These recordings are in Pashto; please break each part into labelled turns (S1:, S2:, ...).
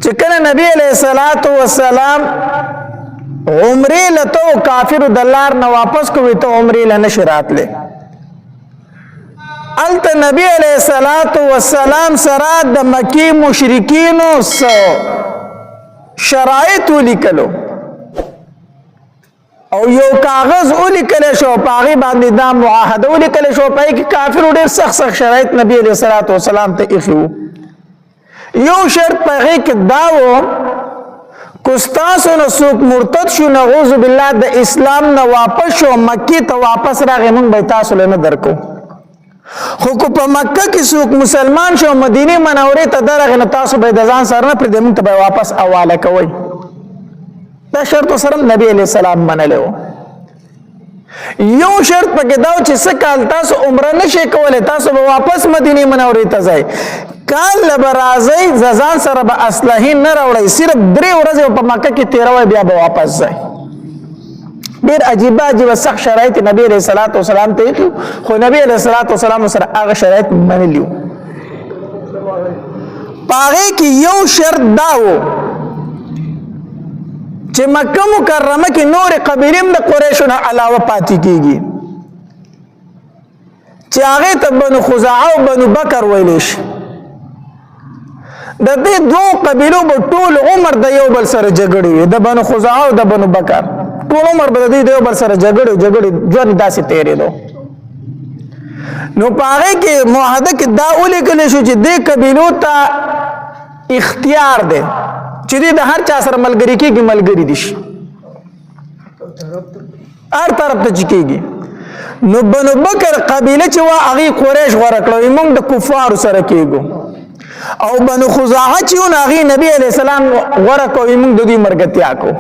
S1: چې کله نبی علیہ الصلوۃ والسلام عمره لته کافر دلار نه واپس کوي ته عمره لنه شرات له الته نبی علیہ الصلوۃ والسلام سره د مکی مشرکینو شرایط ولیکلو او یو کاغذ ولیکل شو پاغي باندې دا معاهده ولیکل شو پای کې کافر ډېر سخت شرایط نبی علیہ الصلوۃ والسلام ته ایښو یو شرط پاغي کې داو کوستاسو نو څوک مرتد شو نعوذ بالله د اسلام نه واپس شو مکی ته واپس راغی موږ به تاسو له نه درکو خو کو په مکه کې څوک مسلمان شو مدینه منورې ته درغه نه تاسو به د ځان سره نه پرې موږ ته به واپس حواله کوي دا شرط سره نبی علیہ السلام منلو یو شرط پکې دا چې سکال تاسو عمره نشئ کولای تاسو به واپس مدینه منورې ته ځئ کال لبرازي ځان سره به اسلحه نه راوړی صرف 3 ورځې په مکه کې تیروي بیا به واپس ځئ ډیر عجیب سخت شرایط نبی علیہ الصلوۃ والسلام ته خو نبی علیہ الصلوۃ والسلام سره هغه شرایط منلیو پاره کې یو شرط داو چې مکه مکرمه کې نور قبیلې د قریشو نه علاوه پاتې کیږي چې هغه ته بنو خزاعه او بنو بکر ویل شي د دې دوه قبیلو په ټول عمر د یو بل سره جګړې وي د بنو خزاعه او د بنو بکر ټول عمر به د یو بل سره جګړې ژوند داسې تیرېدو نو پاره کې معاهده کې دا ولیکل شو چې دې قبیلو ته اختیار دی چې دې د هر چا سره ملګری کېږي ملګری دي شي هر طرف ته کېږي نو بنو بکر قبیله چې وا هغه قریش غوړه کړو موږ د کفارو سره کېږو او بنو خزاعه چې هغه نبی علیہ السلام غوړه کوي موږ د دې مرګتیا کو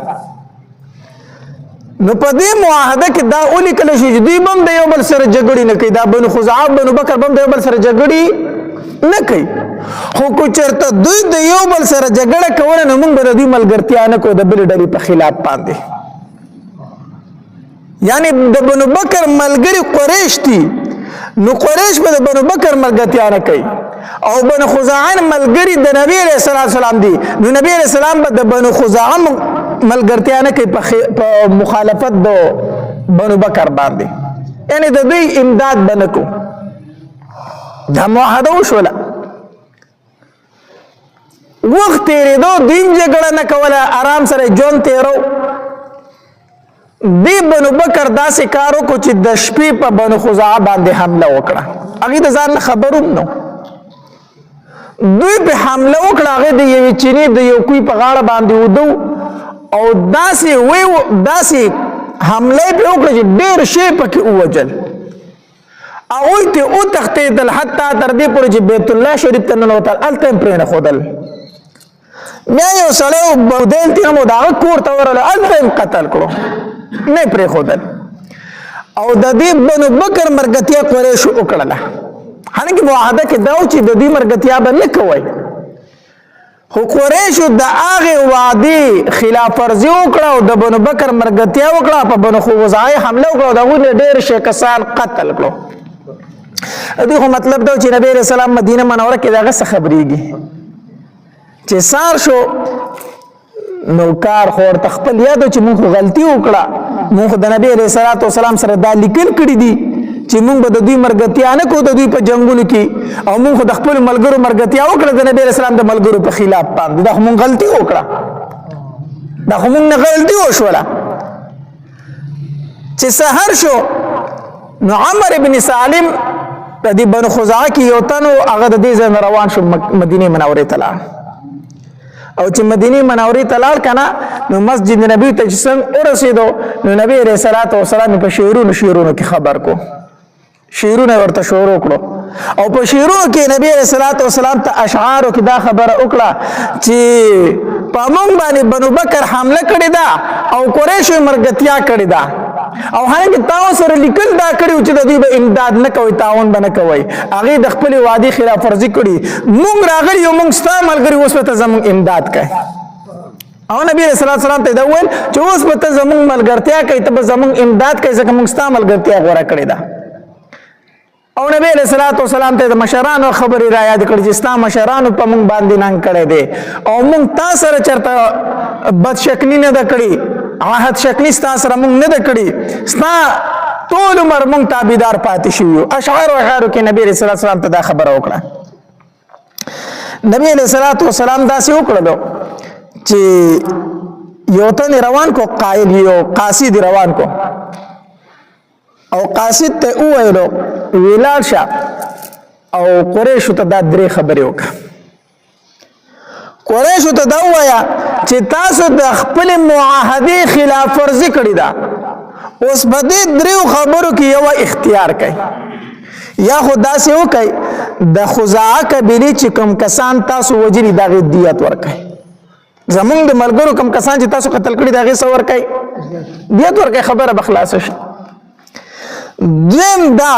S1: نو په دې معاهده کې دا ولیکل شو چې دوی بم د یو بل سره جګړې نه کوي دا بنو خزاعه بنو بکر بم د یو بل سره جګړې نه کوي خو کو چرته دوی د یو بل سره جګړه کوله نو موږ به د دوی ملګرتیا نه کوو د بلې ډلې په خلاف باندې یعنی د بنو بکر ملګري قریش دي نو قریش به د بنو بکر ملګرتیا نه کوي او بنو خزاعه ملګري د نبی علیہ السلام دي نو نبی علیہ السلام به د بنو خزاعه ملګرتیا نه کوي په مخالفت د بنو بکر باندې یعنی د دوی امداد بنکو دا معاهده وشوله وخت تیرېدو دین جګړه نه کوله آرام سره ژوند تیرو دی بنو بکر داسې کار وکړو چې د شپې په بنو خزاعه باندې حمله وکړه هغې د ځان نه خبر هم نو دوی په حمله وکړه هغې د یوې چینې د یو کوی په غاړه باندې ودو او داسې حمله یې پرې وکړه چې ډېر شی پکې ووجل هغوی ته وتښتېدل حتی تر دې پورې چې بیت الله شریف ته ننوتل هلته یې پرېنښودل بیا یو سړی بودیل ته هم د هغه کور ته ورغلی هلته یې قتل کړو نه یې پرېښودل او د دې بنو بکر مرګتیا قریشو وکړله حالانکې معاهده کې دا و چې د دې مرګتیا به نه کوئ خو قریشو د هغې وعدې خلاف ورزي وکړه او د بنو بکر مرګتیا وکړه په بنو خزاعه حمله وکړه او د هغوی نه ډېر شي کسان قتل کړو دوی خو مطلب دا چې نبی علیہ السلام مدینه منوره کې د هغه څه خبرېږي چې سار شو نو کار خو ورته خپل یاد چې موږ غلطي وکړه موږ د نبی علیہ السلام سره دا لیکل کړي دي چې موږ به د دوی مرګتیا نه کوو د دوی په جنګونو کې او موږ د خپل ملګرو مرګتیا وکړه د نبی علیہ السلام د ملګرو په خلاف باندې دا خو موږ غلطي وکړه دا خو موږ نه غلطي وشوله چې سحر شو نو عمر ابن سالم د دې بنو خزاعه کې یو تن هغه د دې ځای نه روان شو مدینه منورې ته لاړ او چې مدینه منورې ته لاړ کنه نو مسجد نبوي ته چې څنګه ورسېدو نو نبی علیہ السلام په شعرونو کې خبر کو شعرونه ورته شروع کړو او په شعرونو کې نبی علیہ السلام ته اشعارو کې دا خبره وکړه چې په موږ باندې بنو بکر حمله کړې ده او قریشو مرګتیا کړې ده او هغه تاسو سره لیکل دا کړیو چې د دوی به امداد نه کوي تعاون به نه کوي هغه د خپل وعده خلاف ورزي کړي موږ راغلی یو موږ ستا ملګري اوس به ته زموږ امداد کوي او نبی صلی الله علیه وسلم ته دا وویل چې اوس به ته زموږ ملګرتیا کوي ته به زموږ امداد کوي ځکه موږ ستا ملګرتیا غوره کړې ده او نبی علیہ الصلوۃ والسلام ته د مشرانو خبرې را یاد کړې چې اسلام مشرانو په مونږ باندې ننګ کړی دی او مونږ تاسو سره چرته بد شکلی نه ده کړې عهد شکلی تاسو سره مونږ نه ده کړې ستا ټول عمر مونږ تابعدار پاتې شو. اشعار او احار کې نبی علیہ الصلوۃ والسلام ته دا خبره وکړه. نبی علیہ الصلوۃ والسلام داسې وکړلو چې یو تن روان کو قائل یو قاصد روان کو او قاصد ته وویلو ویلال شه او قریشو ته دا درې خبرې وکړه. قریشو ته دا ووایه چې تاسو د خپل معاهدې خلاف ورزي کړې ده اوس په دې دریو خبرو کې یو اختیار کړئ یا خو داسې وکړئ د خزاعه قبیلې چې کوم کسان تاسو وجلي دغه دیت ورکړئ زمونږ د ملګرو کوم کسان چې تاسو قتل کړي دغه څه ورکړئ دیت ورکړئ خبره به خلاصه شي. دویم دا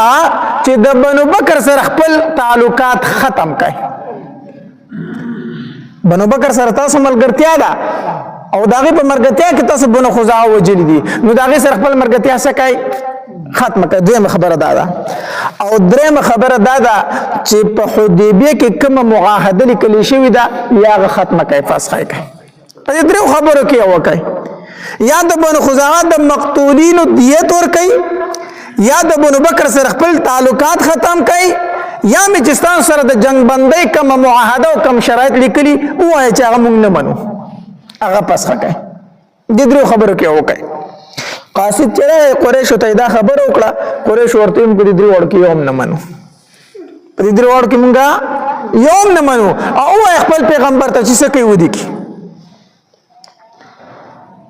S1: چې د بنو بکر سره خپل تعلقات ختم کړئ. بنو بکر سره تاسو ملګرتیا ده او داغه په مرګتیا کې تاسو بنو خزاعه وجلی دي نو داغه سره خپل مرګتیا څه کوي ختم کړئ. دویمه خبره دا ده او دریمه خبره دا ده چې په حدیبیه کې کومه معاهده لیکل شوې ده یا ختم کړئ فسخه کړئ. په دې درو خبرو کې وکړئ یا د بنو خزاعه د مقتولینو دیت ورکړئ یا د بنو بکر سره خپل تعلقات ختم کړئ یا مجستان سره د جنگ بندۍ کوم معاهده او کوم شرایط لیکلي وایي چې هغه موږ نه منو هغه فسخه کړئ. د درو خبرو کې وکړئ. قاصد چې قریشو ته دا خبر وکړه قریش ورته په دې درو وړ کې یوم نه منو په دې درو وړ کې مونږه یوم نه منو او خپل پیغمبر ته چې څه کوي ودی کی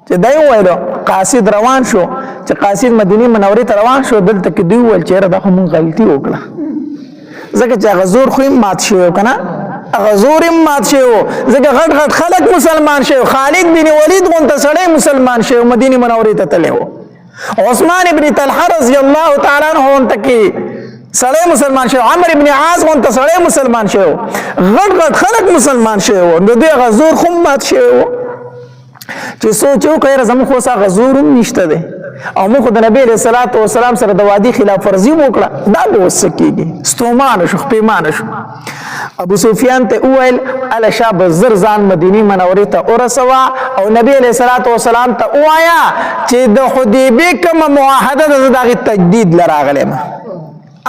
S1: چې دای وایلو قاصد روان شو چې قاصد مدینه منورې ته روان شو دلته کې دوی ول چیرې دا هم غلطي وکړه ځکه چې غزور خو مات شو کنه غزور مات شو ځکه غټ غټ خلک مسلمان شو خالد بن ولید غونته سړی مسلمان شو مدینه منورې ته تللی عثمان ابن طلحه رضی الله تعالی عنہ غونته کې سړی مسلمان شو عمرو ابن عاص غونته سړی مسلمان شو غټ غټ خلک مسلمان شو نو دوی غزور خو مات شو چې سوچو کړه زموږ خو سره غزور نشته ده او موږ د نبی رسول الله والسلام سره د وادي خلاف ورزي وکړه دا به وسکیږي ستومان شو پیمان شو. ابو سفیان ته وویل ال شاب زر ځان مدینه منورې ته ورسوا او نبی علیہ الصلوۃ والسلام ته وایا چې د حدیبیه کوم معاهده د دغه تجدید لراغله ما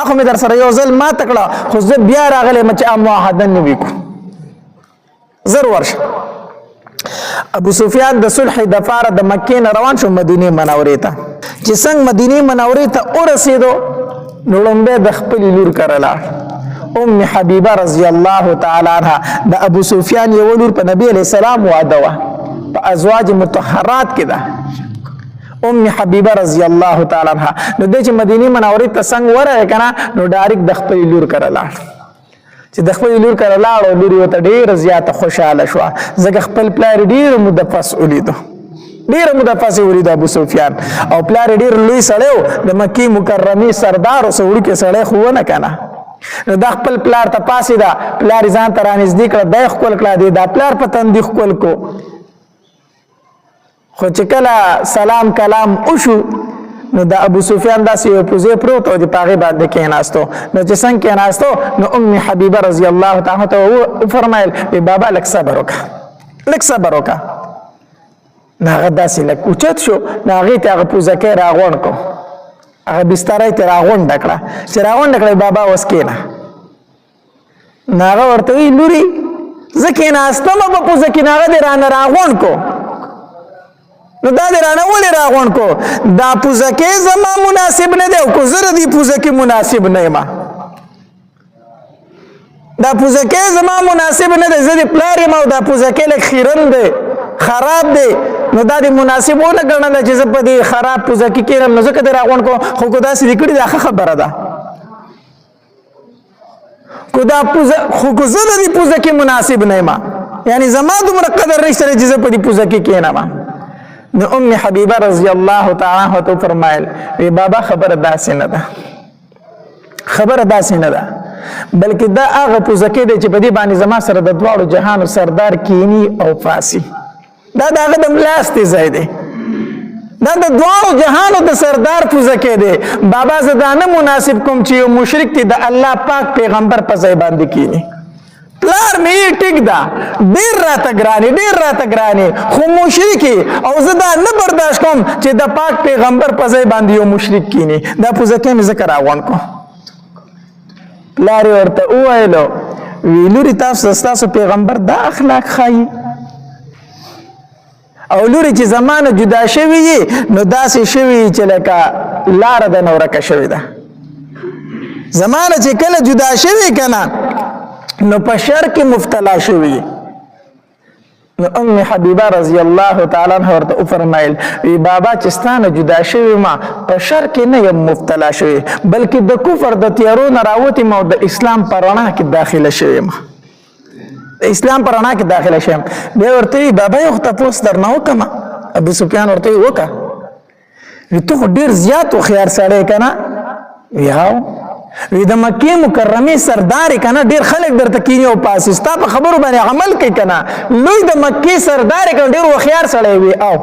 S1: اخو می در سره یو ځل ما تکړه خو زه بیا راغله چې معاهده نه وکړو زر ورشه. ابو سفیان د صلح د فار د مکې نه روان شو مدینه منورې ته چې څنګه مدینه منورې ته ورسېدو نو لومبه د خپل لور کرلا ام حبیبه رضی الله تعالی عنها د ابو سفیان یو لور په نبی علیہ السلام واده وا په ازواج مطهرات کې ده ام حبیبه رضی الله تعالی عنها نو د مدینه منورې ته څنګه ورغه کنه نو ډایرک د خپل لور کرلا چې د خپل لور کړه لاړو لور یو ته ډیر زیاته خوشاله شو ځکه خپل پلار ډیر مدفس ولیدو ډیر مدفس ولیدو ابو سفیان او پلار ډیر لوی سړیو د مکی مکرمه سردار او سړی کې سړی خو نه کنه نو د خپل پلار ته پاسې دا پلار ځان ته رانږدې کړه د خپل کړه دی دا پلار په تندې خپل کو خو چې کله سلام کلام وشو نو د ابو سفیان داسې یو پوزې پروت او د پاغې باندې کېناستو نو چې څنګه کېناستو نو ام حبیبه رضی الله تعالی ته فرمایل بابا لک صبر وکړه لک صبر وکړه نو هغه داسې لک اوچت شو نو هغې ته هغه پوزکۍ راغونډ کو هغه بستره ته راغونډه کړه چې راغونډه کړه بابا اوس کېنه نو هغه ورته وی لوري زه کېناستم په پوزکۍ نو هغه دې رانه راغونډ کو نو دا دې رانه ولې راغونډ کو دا پوزکې زما مناسب نه دی او کو زه د دې پوزکې مناسب نه یم دا پوزکې زما مناسب نه دی زه د پلار یم او دا پوزکې لږ خیرن دی خراب دی نو دا دې مناسب ونه ګڼله چې زه په دې خراب پوزکې کېنم نو ځکه دې راغونډ کو خو کو داسې دې کړي دا ښه خبره ده خو زه د دې پوزکې مناسب نه یم یعنی زما دومره قدر نشته چې زه په دې پوزکې کېنم نو ام حبیبه رضی الله تعالی عنها ته فرمایل وی بابا خبر داسې نه ده خبر داسې نه ده بلکې دا هغه پوزکې دی چې په دې باندې زما سره د دواړو جهانو سردار کینی او فاسی دا د هغه د ملاستې ځای دی دا د دواړو جهانو د سردار پوزکې دی. بابا زه دا نه مناسب کوم چې یو مشرک دی د الله پاک پیغمبر په ځای باندې کینی. پلار مې ټیک ده ډېر راته ګرانې خو مشرکي او زه دا نه برداشت کوم چې د پاک پیغمبر په ځای باندې یو مشرک کینی. دا پوزکې مې ځکه راغونډ کړو. پلار یې ورته وویلو وی لورې ستاسو پیغمبر دا اخلاق ښایي او لوري چې زمانه جدا شوی نو داسې شوی چې لکه لاره د نورکه شوی ده. زمانه چې کله جدا شوی کنه نو په شر کې مبتلا شوی. نو ام حبیبه رضی الله تعالی عنها ورته فرمایل وی بابا چې ستانه جدا شوی ما په شر کې نه یم مبتلا شوی بلکې د کفر د تیارو نه راوتی ما د اسلام په رڼا کې داخله شوی ما اسلام پر رڼا کې داخله شم. بیا ورته بابا یو تاسو درنه وکم. ابو سفیان ورته وکا وی ته ډیر زیات خو خيار سره کنه یاو وی د مکه مکرمه سردار کنه ډیر خلک درته کینی او پاسستا په خبرو باندې عمل کوي کنه لوی د مکه سردار کنه ډیر خيار سره وی او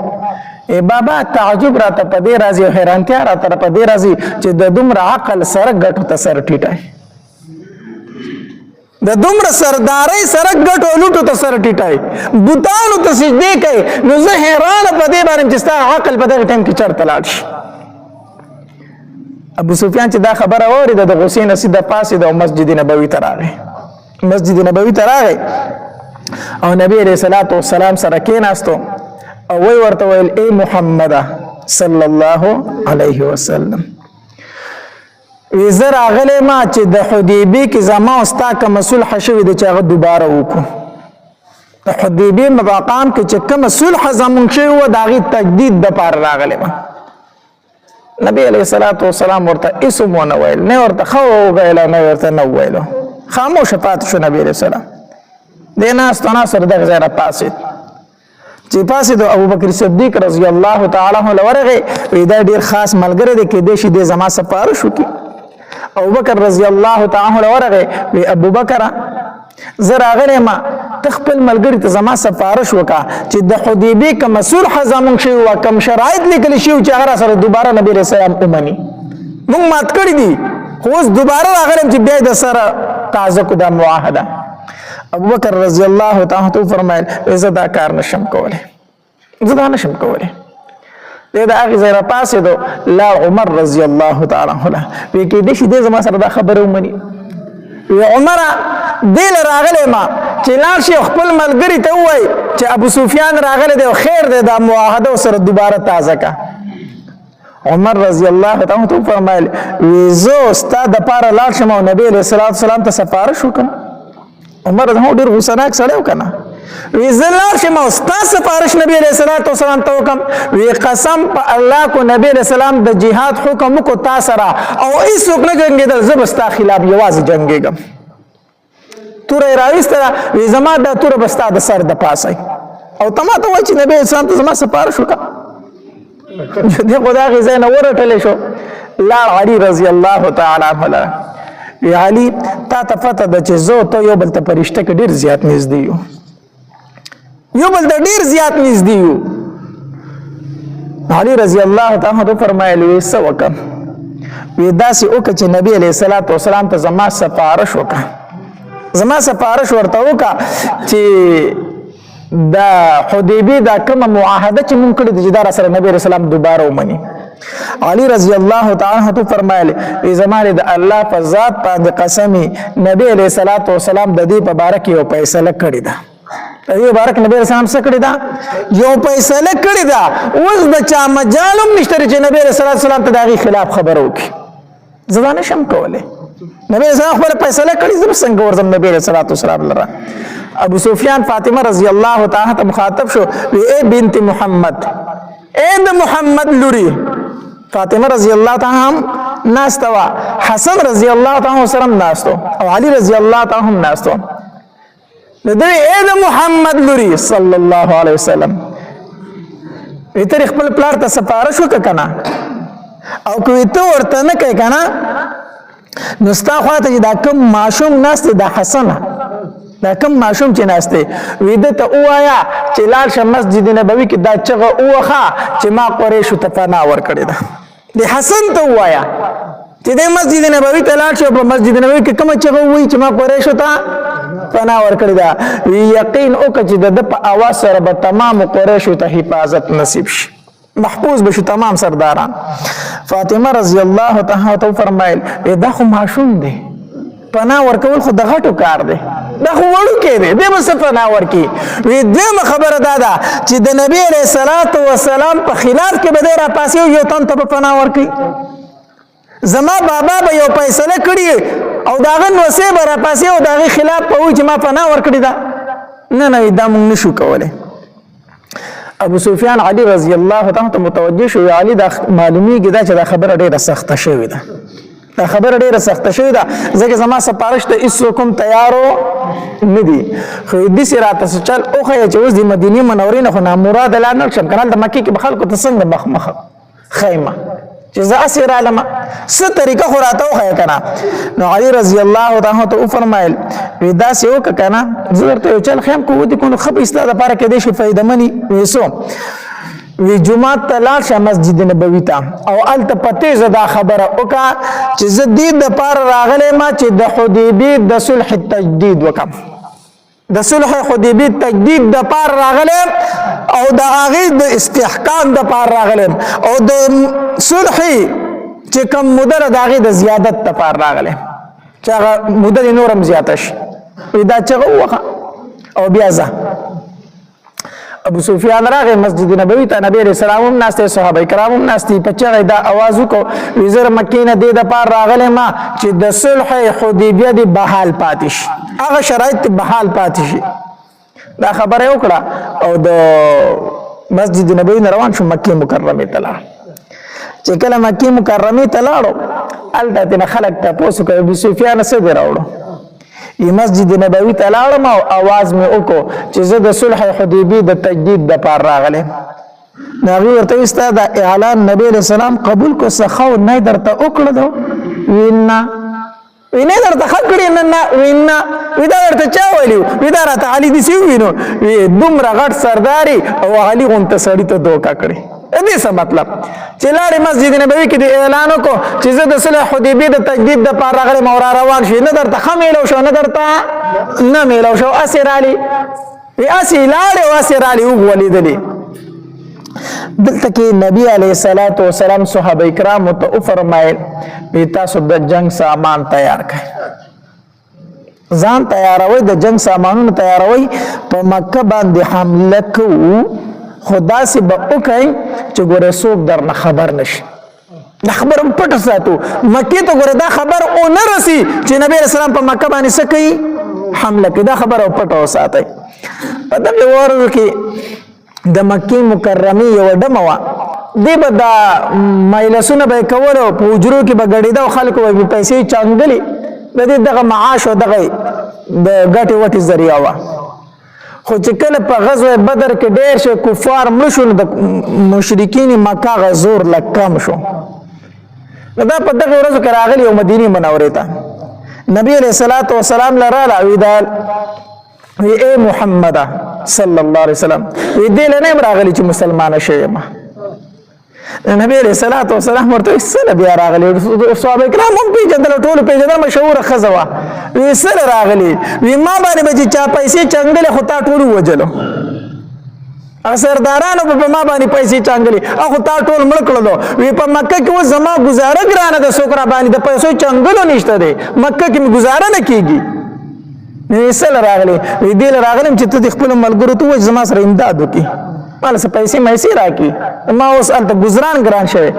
S1: بابا تعجب راته په دې راځي حیرانتیا راته په دې راځي چې د دومره عقل سره ګټو ته سر ټیټای د دومره سرداري سره ګټو لوټو ته سر ټیټای بوتانو ته سجدي کوي. نو زه حیران په دې باندې چې ستا عقل په دغه ټیم کې چرته لاړ شي. ابو سفیان چې دا خبره اورید د غسین سیده پاسې د مسجد نبوي ته راغی. مسجد نبوي ته راغی او نبی عليه الصلاه والسلام سره کېناستو او وی ورته ویل ای محمد صلی الله علیه وسلم وی زه راغلی ما چې د حدیبې کې زما او ستا کومه صلح شوې ده چې هغه دوباره وکړو. د حدیبې مقام کې چې کومه صلح زمونږ شوې وه د هغې تجدید دپاره راغلی ما. نبی علیه الصلاة والسلام ورته هېڅ هم ونه ویل نه ورته ښه وویله نه ورته نه وویلو خاموشه پاتې شو. نبی علیه السلام دې ناستو ناستو دغه ځای را پاڅېد چې پاسې د ابوبکر صدیق رضی الله تعالی عنه لورغې وی دا ډېر خاص ملګری دی کېدای شي دې زما سفارش وکړي. ابوبکر رضی الله تعالی عنہ ورغه وی ابوبکر زه راغلی ما ته خپل ملګری ته زما سفارش وکړه چې د حدیبې کوم صلح زمونږ شوی وه کوم شرایط لیکلی شوي چې هغه راسره دوباره نبي علیه السلام ومني موږ مات کړي دي خو اوس دوباره راغلی چې بیا یې د سره تازه کړو دا معاهده. ابوبکر رضی الله تعالی عنہ فرمایل زه دا کار نشم کولی زه دا نشم کولی. د هغې ځای راپاڅېدو لا عمر رضی الله تعالی عنه وی کېدای شي دې زما سره دا خبره ومني. وی عمره دې له راغلی ما چې لاړ شي خپل ملګري ته ووایي چې ابو سفیان راغلی دی او خیر دی دا معاهده ورسره دوباره تازه که. عمر رضی الله تعالی عنه فرمایل وی زه ستا دپاره لاړ شم او نبي علیه الصلاة والسلام ته سفارش وکړم. عمر ډېر غوسناک سړی و که نه وی زه لاړ شم او ستا سفارش نبي علیه الصلاة والسلام ته وکړم. وی قسم په الله کو نبي علیه السلام د جهاد حکم وکړو تا سره او هېڅوک نه جنګېدل زه به ستا خلاف یوازې جنګېږم. توره یې راویستله وی زما دا توره به ستا د سر د پاسه او ته ما ته وایي چې نبي علیه السلام ته زما سفارش وکړه. دې خو د هغې ځای نه ورټلی شو لاړ علي رضی الله تعالی عنه لره وی علي تا ته پته ده چې زه ته یو بل ته په رشته کې ډېر زیات نږدې یو یو بل ته ډېر زیات نږدې یو. علي رضی الله تعالی عنه فرمایل وی څه وکړم وی داسې وکړه چې نبي علیه الصلاة والسلام ته زما سفارش وکړه زما سفارش ورته وکړه چې دا حدیبې دا کومه معاهده چې مونږ کړې ده چې دا راسره نبي علیه السلام دوباره ومني. علي رضی الله تعالی عنہ فرمایل ای زمانه د الله په ذات باندې قسمی نبی علیہ الصلوۃ والسلام د دې په باره کې یو فیصله کړی ده. د دې باره کې نبی رسول الله کړی ده یو فیصله کړی ده. اوس د چا مجالم نشته چې نبی رسول الله ته دغه خلاف خبر وکړي. زه نشم کولای. نبی رسول الله خپل فیصله کړی زه څنګه ورزم نبی رسول الله لره. ابو سفیان فاطمه رضی الله تعالی ته مخاطب شو وی ای بنت محمد اے د محمد لوري. فاطمه رضی الله تعالی هم ناستوا حسن رضی الله تعالی سره ناستو او علی رضی الله تعالی هم ناستو. د اے د محمد لوري صلی الله علیه وسلم وی تر خپل پلار ته سفارش وکړه کنه او کوي ته ورته نه کوي کنه نو ستا خواته چې دا کوم ماشوم ناست د حسن دا کم ماشوم چې ناشته وې د ته وایا چې لاړ شه مسجد نبوي کې دا چغه اوخه چې ما قریشو ته پناه ورکړې ده د حسن ته وایا چې د مسجد نبوي ته لاړ شه په مسجد نبوي کې کوم چغه وای چې ما قریشو ته پناه ورکړې ده یقین وکړه چې د په اواز سره به تمام قریشو ته حفاظت نصیب شي محفوظ بشو تمام سرداران فاطمه رضی الله تعالی عنها فرمایل دا خو ماشوم دی پناه ورکول خو د غټو کار دی دا خو وړو کې دی دې به څه پناه ورکي وی دې خبره دا ده چې د نبی علیه الصلاۃ والسلام په خلاف کې به دی راپاسې یو تن ته به پناه ورکي زما بابا به یو فیصله کړي او د هغه نوسې به راپاسې او د هغې خلاف به وایي چې ما پناه ورکړې ده نه دا موږ نشو کولی ابو سفیان علي رضی الله تعالی ته متوجه شو علي دا معلومیږي دا چې دا خبره ډیره سخته شوې ده دا خبره ډیره سخته شوې ده ځکه زما سپارښت ته هیڅ کوم تیارو نه دي خو دې سره تاسو چل او خو چې اوس د مدینه منورې نه خو نامراد اعلان شم کنه د مکه کې به خلکو ته څنګه مخ خیمه چې زه اسیر علم څه طریقه خو راته وخی کنه نو علي رضی الله تعالی ته فرمایل وی دا سی وک کنه زه ورته یو چل خیم کو ودی کو خب استاد لپاره کې دې شي فائدہ منی وېسو وی جمعه ته لاړ شه مسجد نبوي ته او الته پته زدا خبره وکا چې زدید د پار راغله ما چې د حدیبی د صلح تجدید وکم د صلح حدیبی تجدید د پار راغله او د هغه د استحکام د پار راغله او د صلح چې کوم مدره د هغه د زیادت د پار راغله چې هغه مدره نورم زیاتش دا چې وخه او بیا ځه ابو سفیان راغی مسجد نبوي ته نبی رسول الله هم ناشته صحابه کرام هم ناشتي په چغه دا आवाज وکړو وزیر مکه نه د پار راغله ما چې د صلح حدیبیه دی بحال پاتش هغه شرایط بحال پاتش دا خبره وکړه او د مسجد نبوي روان شو مکه مکرمه ته لاړ چې کله مکه مکرمه ته لاړو الته خلک ته پوسو کوي ابو سفیان څه دی راوړو مسجد نبوي ته لاړم او आवाज مې وکړو چې زه د صلح حدیبی د تجدید د پار راغله نبی ورته استاد اعلان نبی علیہ السلام قبول کو سخو نه درته وکړه دو وینا درته خکړی نه وینا ودا ورته چا ویلو ودا راته علي دي سی وینو دومره غټ سرداري او علي غونته سړی ته دوکا کړی دې څه مطلب چې لاړې مسجد نبوي کې د اعلان وکړو چې زه د صلح حدیبیه د تجدید د پار راغلی مورا روان شي نه درته ښه میلو شو نه درته نه میلو شو اسې رالي اسې لاړې او اسې رالي وغولېدلې دلته کې نبی علیه الصلاۃ والسلام صحابه کرامو ته وفرمایل تاسو د جنگ سامان تیار کړئ ځان تیاروي د جنگ سامانونو تیاروي په مکه باندې حمله کوو خدا سے به وکای چې ګوره څوک درنه خبر نشي دا خبر پټ ساتو مکه ته ګوره دا خبر او نه رسی چې نبی رسول الله په مکه باندې څه کوي حمله کوي دا خبر او پټ وساتي په دغه ورو کې د مکه مکرمه یو ډمه وا دی به دا مایلسونه به کولو په وجرو کې به غړیدا او خلکو به پیسې چاندلې د دې دغه معاش او دغه د ګټي وټي ذریعہ وا خو چې کله په غزوه بدر کې ډېر شو کفار مړ شو د مشرکین مکه غزور لکم شو دا په دغه ورځو کې راغلی او مدینه منورې ته نبی علیہ الصلوۃ والسلام لراله ویدال وی اے محمد صلی الله علیه وسلم وی دې لنه راغلی چې مسلمان شې ما نبی علیہ الصلوۃ والسلام ورته سره بیا راغلی صحابه کرام هم پیژندل ټول پیژندل مشهور خزوا وی سره راغلی وی ما باندې به چا پیسې چنګل خو تا ټول وجلو سردارانو په ما باندې پیسې چنګلې اخو تا ټول مړ کړلو وی په مکه کې زما گزاره ګرانه د سوکرا باندې د پیسو چنګلو نشته دی مکه کې گزاره نه کیږي وی سره راغلی وی دل راغلم چې ته خپل ملګرو ته وځ زما سره امداد وکي مال څه پیسې مېسي راکی ما اوس الته گزاران ګران شوی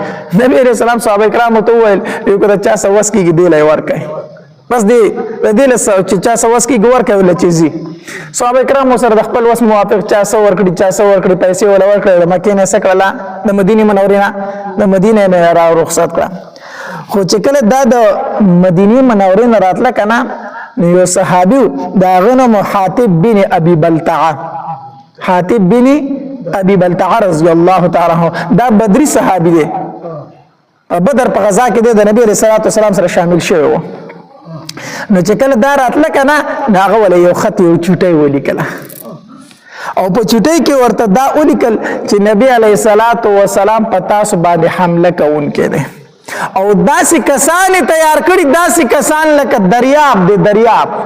S1: نبی رسول الله صحابه کرام ته ویل یو کړه چا سوس کیږي دی لای ورکای بس دی دل چې چا سوس کیږي ورکای ول چیزي صحابه کرام سره د خپل وس موافق چا سو ورکړي چا سو ورکړي پیسې ولا ورکړي مکه نه سکړه د مدینه منورې نه د مدینه نه را رخصت کړه خو چې کله دا د مدینه منورې نه راتله کنه یو صحابي دا غنم حاتب بن ابي بلتعه حاتب بن ابي بلتعه رضی الله تعالی عنہ دا بدری صحابي دی بدر په غزا کې د نبی رسول الله سره شامل شوی و نو چې کله دا راتله کنه هغه ول یو خط یو چټي ولیکله او په چټي کې ورته دا ولیکل چې نبی علیه الصلاۃ والسلام په تاسو باندې حمله کوونکې ده او داسې کسان تیار کړي داسې کسان لکه دریاب دی دریاب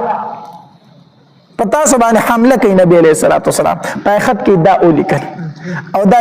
S1: په تاسو باندې حمله کوي نبی علیه الصلاۃ والسلام په خط کې دا ولیکل او دا